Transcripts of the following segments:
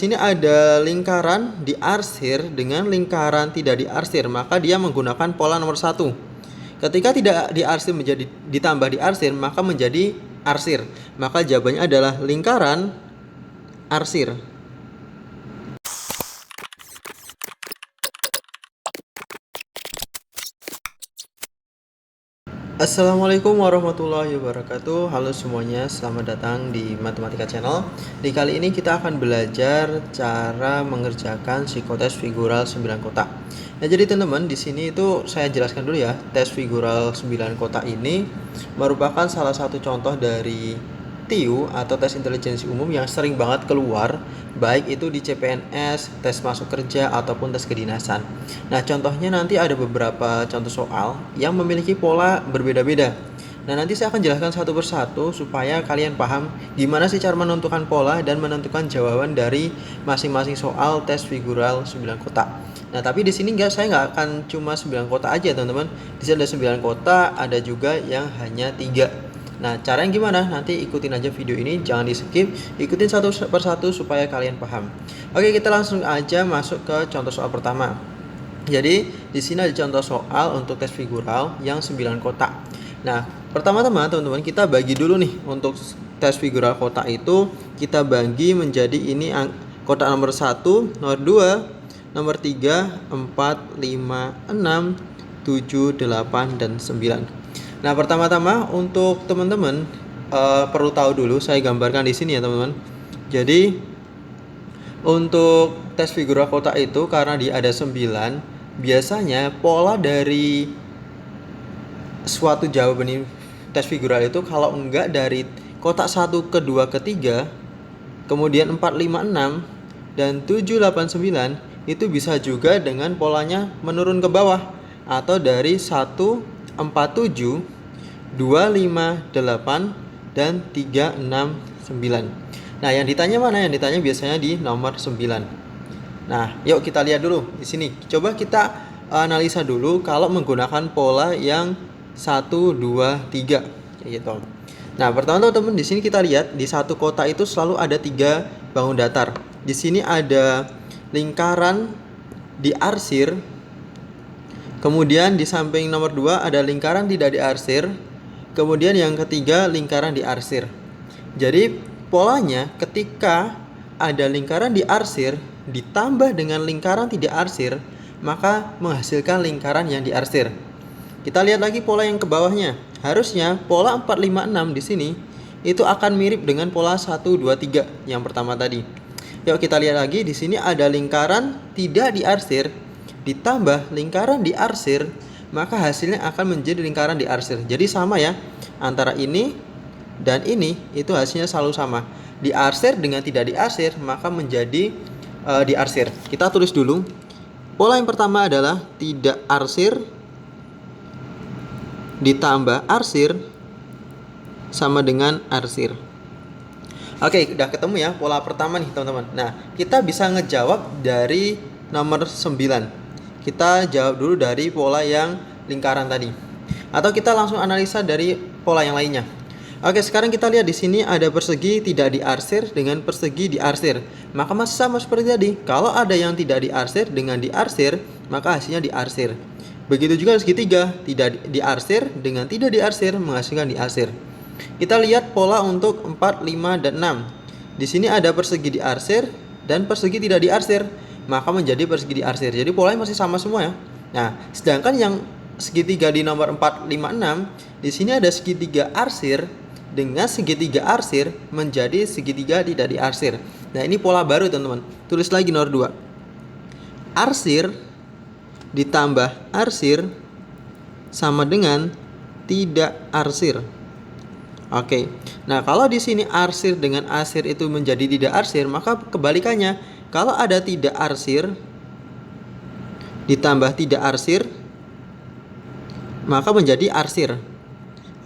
Sini ada lingkaran diarsir dengan lingkaran tidak diarsir, maka dia menggunakan pola nomor 1. Ketika tidak diarsir menjadi ditambah diarsir, maka menjadi arsir. Maka jawabannya adalah lingkaran arsir. Assalamualaikum warahmatullahi wabarakatuh. Halo semuanya, selamat datang di Matematika Channel. Di kali ini kita akan belajar cara mengerjakan psikotes figural 9 kotak. Nah, jadi teman-teman, di sini itu saya jelaskan dulu ya. Tes figural 9 kotak ini merupakan salah satu contoh dari TIU atau tes intelijensi umum yang sering banget keluar, baik itu di CPNS, tes masuk kerja, ataupun tes kedinasan. Nah, contohnya nanti ada beberapa contoh soal yang memiliki pola berbeda-beda. Nah, nanti saya akan jelaskan satu persatu supaya kalian paham gimana sih cara menentukan pola dan menentukan jawaban dari masing-masing soal tes figural 9 kotak. Nah, tapi di sini saya nggak akan cuma 9 kotak aja, teman-teman. Di sini ada 9 kotak, ada juga yang hanya 3. Nah, caranya gimana? Nanti ikutin aja video ini, jangan di skip, ikutin satu persatu supaya kalian paham. Oke, kita langsung aja masuk ke contoh soal pertama. Jadi, di sini ada contoh soal untuk tes figural yang 9 kotak. Nah, pertama-tama teman-teman, kita bagi dulu nih untuk tes figural kotak itu kita bagi menjadi ini kotak nomor 1, nomor 2, nomor 3, 4, 5, 6, 7, 8, dan 9. Nah, pertama-tama untuk teman-teman perlu tahu dulu, saya gambarkan di sini ya teman-teman. Jadi untuk tes figural kotak itu karena dia ada 9, biasanya pola dari suatu jawaban ini tes figural itu kalau enggak dari kotak 1 ke 2 ke 3, kemudian 4, 5, 6 dan 7, 8, 9 itu bisa juga dengan polanya menurun ke bawah atau dari 1, 4, 7, 2, 5, 8 dan 3, 6, 9. Nah, yang ditanya mana? Yang ditanya biasanya di nomor 9. Nah, yuk kita lihat dulu di sini. Coba kita analisa dulu kalau menggunakan pola yang 1, 2, 3 gitu. Nah, pertama teman-teman di sini kita lihat di satu kotak itu selalu ada 3 bangun datar. Di sini ada lingkaran diarsir. Kemudian di samping nomor 2 ada lingkaran tidak diarsir. Kemudian yang ketiga lingkaran diarsir. Jadi polanya ketika ada lingkaran diarsir ditambah dengan lingkaran tidak arsir, maka menghasilkan lingkaran yang diarsir. Kita lihat lagi pola yang ke bawahnya. Harusnya pola 4, 5, 6 di sini itu akan mirip dengan pola 1, 2, 3 yang pertama tadi. Yuk kita lihat lagi, di sini ada lingkaran tidak diarsir ditambah lingkaran diarsir, maka hasilnya akan menjadi lingkaran diarsir. Jadi sama ya, antara ini dan ini itu hasilnya selalu sama. Diarsir dengan tidak diarsir maka menjadi diarsir. Kita tulis dulu. Pola yang pertama adalah tidak arsir ditambah arsir sama dengan arsir. Oke, udah ketemu ya pola pertama nih teman-teman. Nah, kita bisa ngejawab dari nomor 9. Kita jawab dulu dari pola yang lingkaran tadi. Atau kita langsung analisa dari pola yang lainnya. Oke, sekarang kita lihat di sini ada persegi tidak diarsir dengan persegi diarsir. Maka masih sama seperti tadi. Kalau ada yang tidak diarsir dengan diarsir, maka hasilnya diarsir. Begitu juga segitiga, tidak diarsir dengan tidak diarsir menghasilkan diarsir. Kita lihat pola untuk 4, 5, dan 6. Di sini ada persegi diarsir dan persegi tidak diarsir, maka menjadi persegi diarsir. Jadi polanya masih sama semua ya. Nah, sedangkan yang segitiga di nomor 4, 5, 6, di sini ada segitiga arsir dengan segitiga arsir menjadi segitiga tidak diarsir. Nah, ini pola baru teman-teman. Tulis lagi nomor 2. Arsir ditambah arsir sama dengan tidak arsir. Oke. Nah, kalau di sini arsir dengan arsir itu menjadi tidak arsir, maka kebalikannya. Kalau ada tidak arsir ditambah tidak arsir, maka menjadi arsir.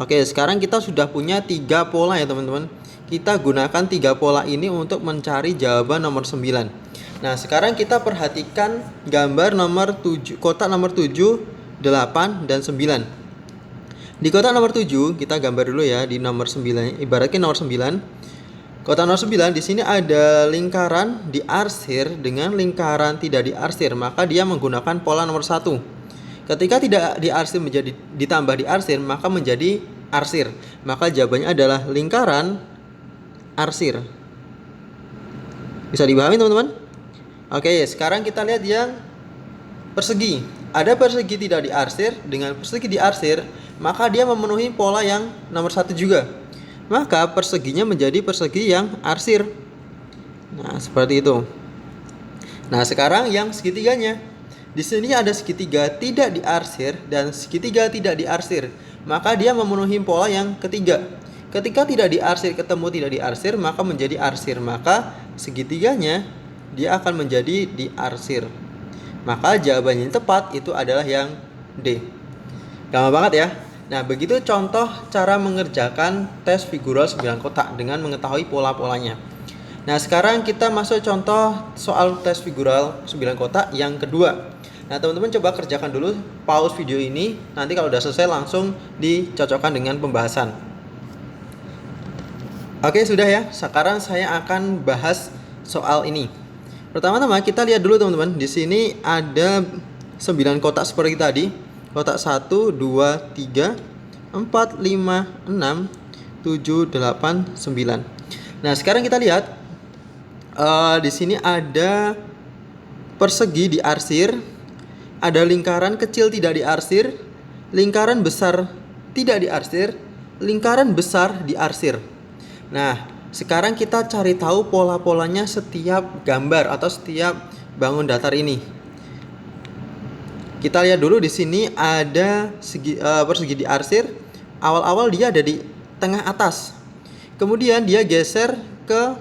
Oke, sekarang kita sudah punya 3 pola ya teman-teman. Kita gunakan 3 pola ini untuk mencari jawaban nomor 9. Nah, sekarang kita perhatikan gambar nomor 7, kotak nomor 7, 8, dan 9. Di kotak nomor 7, kita gambar dulu ya di nomor 9. Ibaratnya nomor 9. Kotak 09 di sini ada lingkaran diarsir dengan lingkaran tidak diarsir, maka dia menggunakan pola nomor 1. Ketika tidak diarsir menjadi ditambah diarsir, maka menjadi arsir. Maka jawabannya adalah lingkaran arsir. Bisa dipahami teman-teman? Oke, sekarang kita lihat yang persegi. Ada persegi tidak diarsir dengan persegi diarsir, maka dia memenuhi pola yang nomor 1 juga. Maka perseginya menjadi persegi yang arsir. Nah, seperti itu. Nah, sekarang yang segitiganya. Di sini ada segitiga tidak diarsir dan segitiga tidak diarsir. Maka dia memenuhi pola yang ketiga. Ketika tidak diarsir ketemu tidak diarsir, maka menjadi arsir. Maka segitiganya dia akan menjadi diarsir. Maka jawabannya yang tepat itu adalah yang D. Gampang banget ya. Nah, begitu contoh cara mengerjakan tes figural 9 kotak dengan mengetahui pola-polanya. Nah, sekarang kita masuk contoh soal tes figural 9 kotak yang kedua. Nah, teman-teman coba kerjakan dulu, pause video ini. Nanti kalau udah selesai langsung dicocokkan dengan pembahasan. Oke, sudah ya. Sekarang saya akan bahas soal ini. Pertama-tama kita lihat dulu teman-teman. Di sini ada 9 kotak seperti tadi. Kotak 1, 2, 3, 4, 5, 6, 7, 8, 9. Nah, sekarang kita lihat di sini ada persegi diarsir, ada lingkaran kecil tidak diarsir, lingkaran besar tidak diarsir, lingkaran besar diarsir. Nah, sekarang kita cari tahu pola-polanya setiap gambar atau setiap bangun datar ini. Kita lihat dulu di sini ada persegi diarsir. Awal-awal dia ada di tengah atas. Kemudian dia geser ke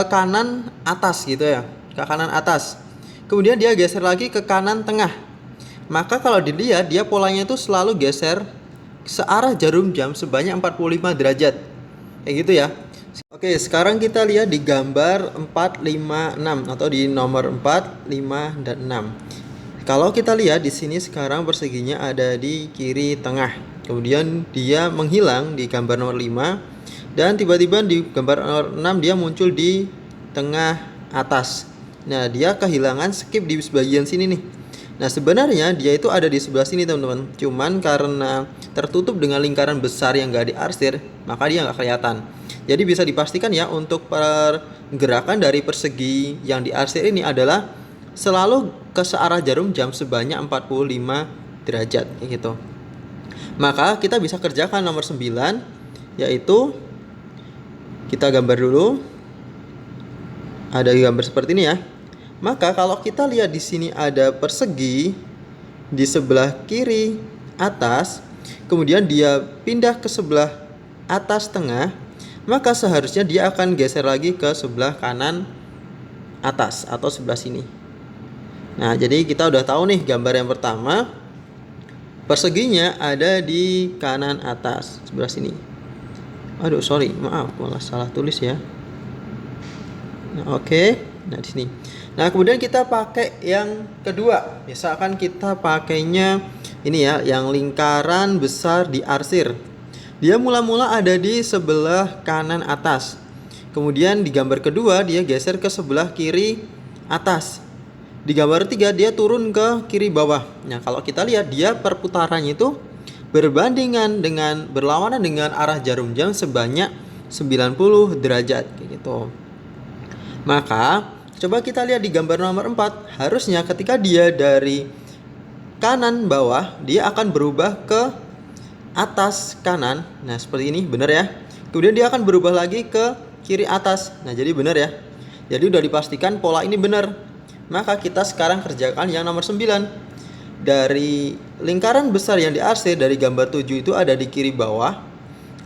kanan atas gitu ya, ke kanan atas. Kemudian dia geser lagi ke kanan tengah. Maka kalau dilihat dia polanya itu selalu geser searah jarum jam sebanyak 45 derajat. Kayak gitu ya. Oke, sekarang kita lihat di gambar 4, 5, 6 atau di nomor 4, 5 dan 6. Kalau kita lihat di sini sekarang perseginya ada di kiri tengah. Kemudian dia menghilang di gambar nomor 5 dan tiba-tiba di gambar nomor 6 dia muncul di tengah atas. Nah, dia kehilangan skip di bagian sini nih. Nah, sebenarnya dia itu ada di sebelah sini teman-teman. Cuman karena tertutup dengan lingkaran besar yang gak diarsir, maka dia nggak kelihatan. Jadi bisa dipastikan ya untuk pergerakan dari persegi yang diarsir ini adalah selalu ke searah jarum jam sebanyak 45 derajat gitu. Maka kita bisa kerjakan nomor 9, yaitu kita gambar dulu. Ada gambar seperti ini ya. Maka kalau kita lihat di sini ada persegi di sebelah kiri atas, kemudian dia pindah ke sebelah atas tengah, maka seharusnya dia akan geser lagi ke sebelah kanan atas atau sebelah sini. Nah, jadi kita udah tahu nih gambar yang pertama, perseginya ada di kanan atas sebelah sini. Aduh, sorry, maaf, malah salah tulis ya. Nah, oke. Nah, di sini. Nah, kemudian kita pakai yang kedua. Misalkan kita pakainya ini ya, yang lingkaran besar diarsir. Dia mula-mula ada di sebelah kanan atas. Kemudian di gambar kedua dia geser ke sebelah kiri atas. Di gambar 3 dia turun ke kiri bawah. Nah, kalau kita lihat dia perputarannya itu berlawanan dengan arah jarum jam sebanyak 90 derajat kayak gitu. Maka coba kita lihat di gambar nomor 4, harusnya ketika dia dari kanan bawah dia akan berubah ke atas kanan. Nah, seperti ini, benar ya. Kemudian dia akan berubah lagi ke kiri atas. Nah, jadi benar ya. Jadi udah dipastikan pola ini benar. Maka kita sekarang kerjakan yang nomor 9. Dari lingkaran besar yang diarsir dari gambar 7 itu ada di kiri bawah.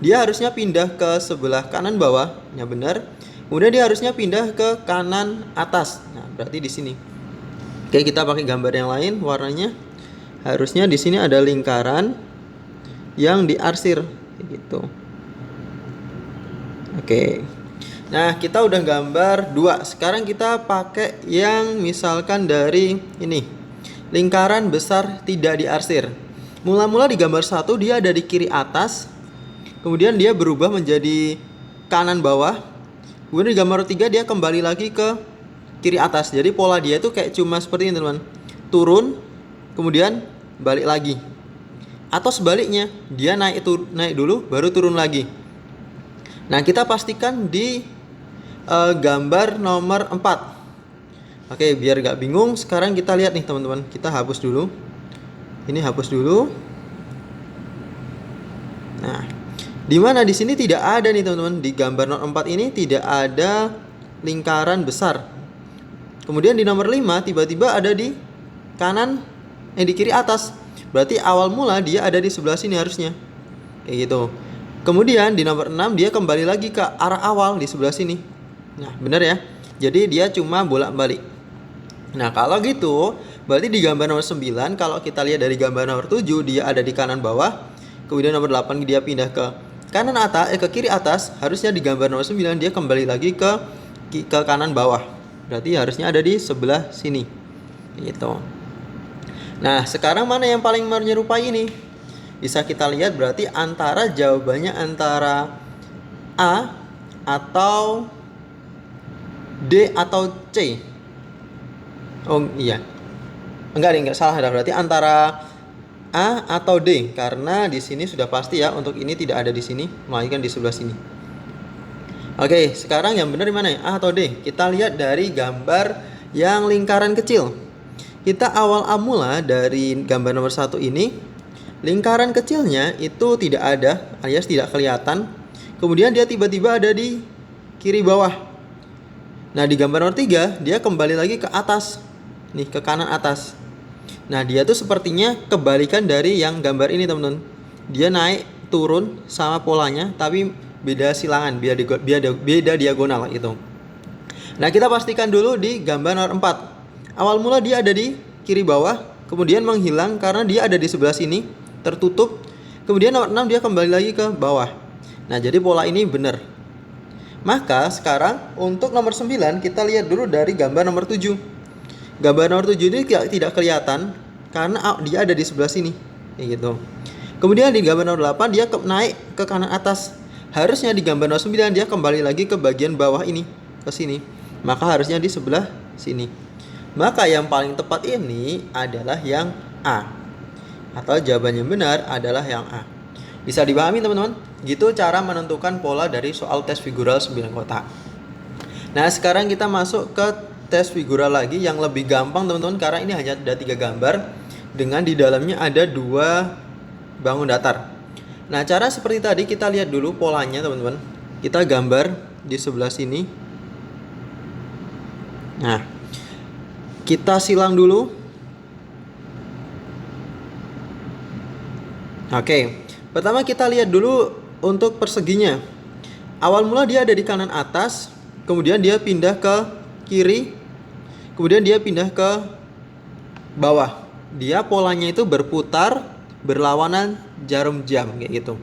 Dia harusnya pindah ke sebelah kanan bawah, ya benar. Kemudian dia harusnya pindah ke kanan atas. Nah, berarti di sini. Oke, kita pakai gambar yang lain warnanya. Harusnya di sini ada lingkaran yang diarsir gitu. Oke. Nah, kita udah gambar 2. Sekarang kita pakai yang misalkan dari ini. Lingkaran besar tidak diarsir. Mula-mula di gambar 1 dia ada di kiri atas. Kemudian dia berubah menjadi kanan bawah. Kemudian di gambar 3 dia kembali lagi ke kiri atas. Jadi pola dia itu kayak cuma seperti ini teman-teman. Turun, kemudian balik lagi. Atau sebaliknya, dia naik dulu baru turun lagi. Nah, kita pastikan di gambar nomor 4. Oke, biar gak bingung, sekarang kita lihat nih teman-teman. Kita hapus dulu. Ini hapus dulu. Nah, dimana di sini tidak ada nih teman-teman. Di gambar nomor 4 ini tidak ada lingkaran besar. Kemudian di nomor 5 tiba-tiba ada di kanan, di kiri atas. Berarti awal mula dia ada di sebelah sini harusnya. Kayak gitu. Kemudian di nomor 6 dia kembali lagi ke arah awal di sebelah sini. Nah, benar ya. Jadi dia cuma bolak-balik. Nah, kalau gitu berarti di gambar nomor 9 kalau kita lihat dari gambar nomor 7 dia ada di kanan bawah. Kemudian nomor 8 dia pindah ke kanan atas, ke kiri atas. Harusnya di gambar nomor 9 dia kembali lagi ke kanan bawah. Berarti harusnya ada di sebelah sini. Gitu. Nah, sekarang mana yang paling menyerupai ini? Bisa kita lihat berarti antara jawabannya antara A atau D atau C. Oh iya. Enggak salah, berarti antara A atau D, karena di sini sudah pasti ya, untuk ini tidak ada di sini, melainkan di sebelah sini. Oke, sekarang yang benar di mana ya? A atau D? Kita lihat dari gambar yang lingkaran kecil. Kita awal mula dari gambar nomor 1 ini, lingkaran kecilnya itu tidak ada, alias tidak kelihatan. Kemudian dia tiba-tiba ada di kiri bawah. Nah, di gambar nomor 3 dia kembali lagi ke atas. Nih, ke kanan atas. Nah, dia tuh sepertinya kebalikan dari yang gambar ini, teman-teman. Dia naik turun sama polanya, tapi beda silangan, beda diagonal gitu. Nah, kita pastikan dulu di gambar nomor 4. Awal mula dia ada di kiri bawah, kemudian menghilang karena dia ada di sebelah sini, tertutup. Kemudian nomor 6 dia kembali lagi ke bawah. Nah, jadi pola ini benar. Maka sekarang untuk nomor 9 kita lihat dulu dari gambar nomor 7. Gambar nomor 7 ini tidak kelihatan karena dia ada di sebelah sini. Kayak gitu. Kemudian di gambar nomor 8 dia naik ke kanan atas. Harusnya di gambar nomor 9 dia kembali lagi ke bagian bawah ini, ke sini. Maka harusnya di sebelah sini. Maka yang paling tepat ini adalah yang A. Atau jawaban yang benar adalah yang A. Bisa dipahami teman-teman? Gitu cara menentukan pola dari soal tes figural 9 kotak. Nah, sekarang kita masuk ke tes figural lagi yang lebih gampang teman-teman, karena ini hanya ada 3 gambar dengan di dalamnya ada 2 bangun datar. Nah, cara seperti tadi kita lihat dulu polanya teman-teman. Kita gambar di sebelah sini. Nah, kita silang dulu. Oke, pertama kita lihat dulu untuk perseginya. Awal mula dia ada di kanan atas, kemudian dia pindah ke kiri, kemudian dia pindah ke bawah. Dia polanya itu berputar berlawanan jarum jam kayak gitu.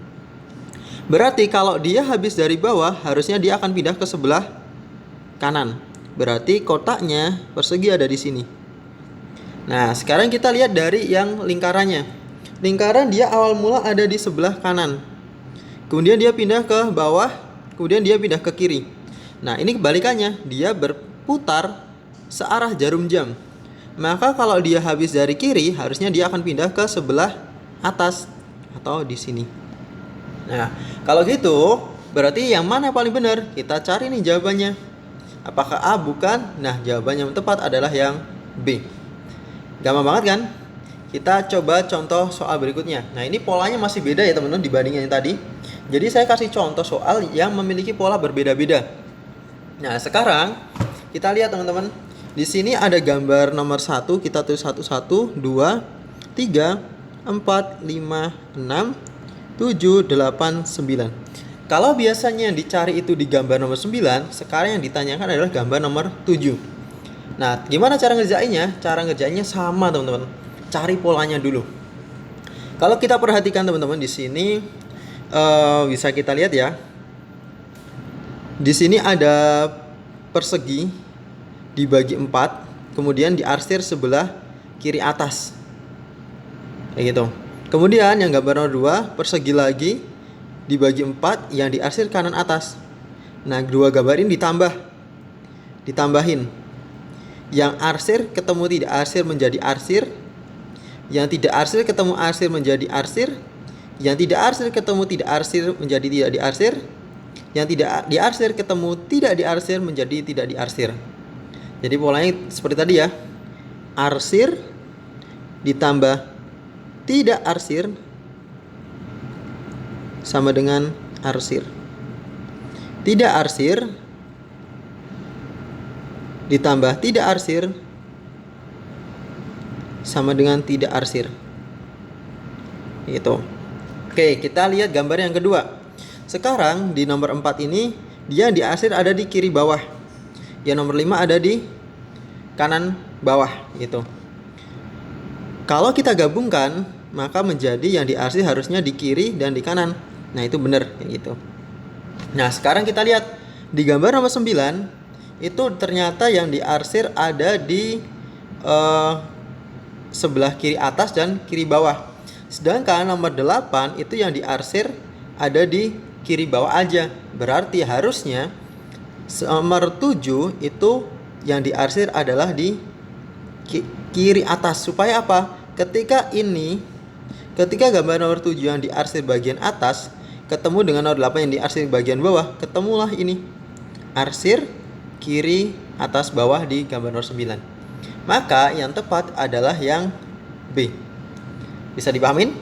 Berarti kalau dia habis dari bawah, harusnya dia akan pindah ke sebelah kanan. Berarti kotaknya persegi ada di sini. Nah, sekarang kita lihat dari yang lingkarannya. Lingkaran dia awal mula ada di sebelah kanan. Kemudian dia pindah ke bawah, kemudian dia pindah ke kiri. Nah, ini kebalikannya, dia berputar searah jarum jam. Maka kalau dia habis dari kiri, harusnya dia akan pindah ke sebelah atas atau di sini. Nah, kalau gitu, berarti yang mana yang paling benar? Kita cari nih jawabannya. Apakah A? Bukan. Nah, jawaban yang tepat adalah yang B. Gampang banget kan? Kita coba contoh soal berikutnya. Nah, ini polanya masih beda ya teman-teman dibanding yang tadi. Jadi saya kasih contoh soal yang memiliki pola berbeda-beda. Nah, sekarang kita lihat teman-teman. Di sini ada gambar nomor 1, kita tulis 1, 2, 3, 4, 5, 6, 7, 8, 9. Kalau biasanya yang dicari itu di gambar nomor 9, sekarang yang ditanyakan adalah gambar nomor 7. Nah, gimana cara ngerjainnya? Cara ngerjainnya sama teman-teman. Cari polanya dulu. Kalau kita perhatikan teman-teman di sini bisa kita lihat ya. Di sini ada persegi dibagi 4, kemudian diarsir sebelah kiri atas. Kayak gitu. Kemudian yang gambar nomor 2, persegi lagi dibagi 4 yang diarsir kanan atas. Nah, dua gambar ini ditambahin. Yang arsir ketemu tidak arsir menjadi arsir. Yang tidak arsir ketemu arsir menjadi arsir. Yang tidak arsir ketemu tidak arsir menjadi tidak diarsir. Yang tidak diarsir ketemu tidak diarsir menjadi tidak diarsir. Jadi polanya seperti tadi ya. Arsir ditambah tidak arsir sama dengan arsir. Tidak arsir ditambah tidak arsir sama dengan tidak arsir. Gitu. Oke, kita lihat gambar yang kedua. Sekarang di nomor 4 ini dia di arsir ada di kiri bawah. Yang nomor 5 ada di kanan bawah gitu. Kalau kita gabungkan, maka menjadi yang diarsir harusnya di kiri dan di kanan. Nah, itu benar gitu. Nah, sekarang kita lihat di gambar nomor 9 itu ternyata yang diarsir ada di sebelah kiri atas dan kiri bawah. Sedangkan nomor 8 itu yang diarsir ada di kiri bawah aja. Berarti harusnya nomor 7 itu yang diarsir adalah di kiri atas. Supaya apa? Ketika gambar nomor 7 yang diarsir bagian atas ketemu dengan nomor 8 yang diarsir bagian bawah, ketemulah ini. Arsir kiri atas bawah di gambar nomor 9. Maka yang tepat adalah yang B. Bisa dipahamin?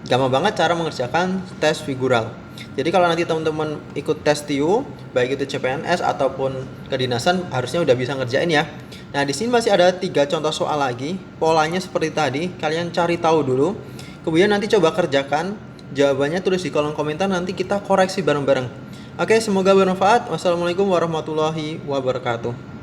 Gampang banget cara mengerjakan tes figural. Jadi kalau nanti teman-teman ikut tes TIU, baik itu CPNS ataupun kedinasan, harusnya udah bisa ngerjain ya. Nah, di sini masih ada 3 contoh soal lagi. Polanya seperti tadi, kalian cari tahu dulu. Kemudian nanti coba kerjakan. Jawabannya tulis di kolom komentar, nanti kita koreksi bareng-bareng. Oke, semoga bermanfaat. Wassalamualaikum warahmatullahi wabarakatuh.